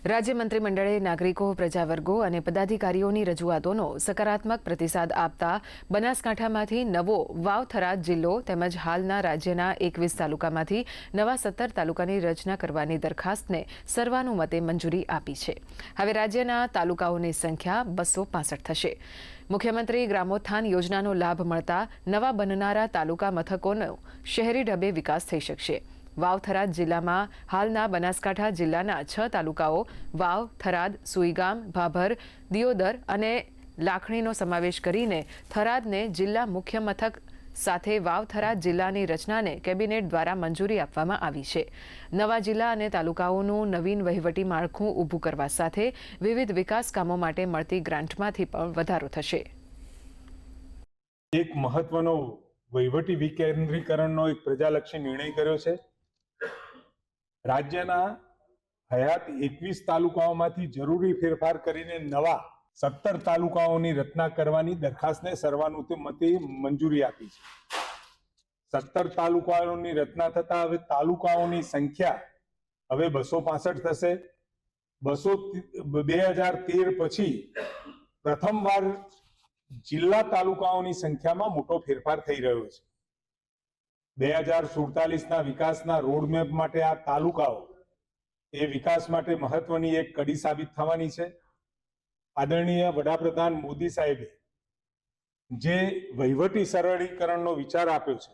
રાજ્ય મંત્રીમંડળે નાગરિકો, પ્રજાવર્ગો અને પદાધિકારીઓની રજૂઆતોનો સકારાત્મક પ્રતિસાદ આપતા બનાસકાંઠામાંથી નવો વાવ-થરાદ જિલ્લો તેમજ હાલના રાજ્યના 21 તાલુકામાંથી નવા 17 તાલુકાની રચના કરવાની દરખાસ્તને સર્વાનુમતે મંજૂરી આપી છે। હવે રાજ્યના તાલુકાઓની સંખ્યા 265 થશે। મુખ્યમંત્રી ગ્રામોત્થાન યોજનાનો લાભ મળતા નવા બનનારા તાલુકા મથકોનો શહેરી ઢબે વિકાસ થઈ શકશે। વાવ-થરાદ જિલ્લામાં હાલના બનાસકાંઠા જિલ્લાના 6 તાલુકાઓ વાવ, થરાદ, સુઈગામ, ભાભર, દિયોદર અને લાખણીનો સમાવેશ કરીને થરાદને જિલ્લા મુખ્ય મથક સાથે વાવ-થરાદ જિલ્લાની રચનાને કેબિનેટ દ્વારા મંજૂરી આપવામાં આવી છે। નવા જિલ્લા અને તાલુકાઓનું નવીન વહીવટી માળખું ઊભું કરવા સાથે વિવિધ વિકાસ કામો માટે મળતી ગ્રાન્ટમાંથી પણ વધારો થશે। એક મહત્વનો વહીવટી વિકેન્દ્રીકરણનો એક પ્રજાલક્ષી નિર્ણય કર્યો છે। રાજ્યના હયાત 21 તાલુકાઓમાંથી જરૂરી ફેરફાર કરીને નવા 17 તાલુકાઓની રચના કરવાની દરખાસ્તને સર્વાનુમતે મંજૂરી આપી છે। 17 તાલુકાઓની રચના થતા હવે તાલુકાઓની સંખ્યા હવે 265 થશે। 2013 પછી પ્રથમવાર જિલ્લા તાલુકાઓની સંખ્યામાં મોટો ફેરફાર થઈ રહ્યો છે। 2047ના વિકાસના રોડમેપ માટે આ તાલુકાઓ એ વિકાસ માટે મહત્વની એક કડી સાબિત થવાની છે। આદરણીય વડાપ્રધાન મોદી સાહેબે જે વહીવટી સરળીકરણનો વિચાર આપ્યો છે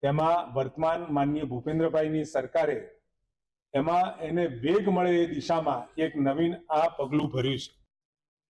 તેમાં વર્તમાન માનનીય ભૂપેન્દ્રભાઈની સરકારે એમાં એને વેગ મળે એ દિશામાં એક નવીન આ પગલું ભર્યું છે।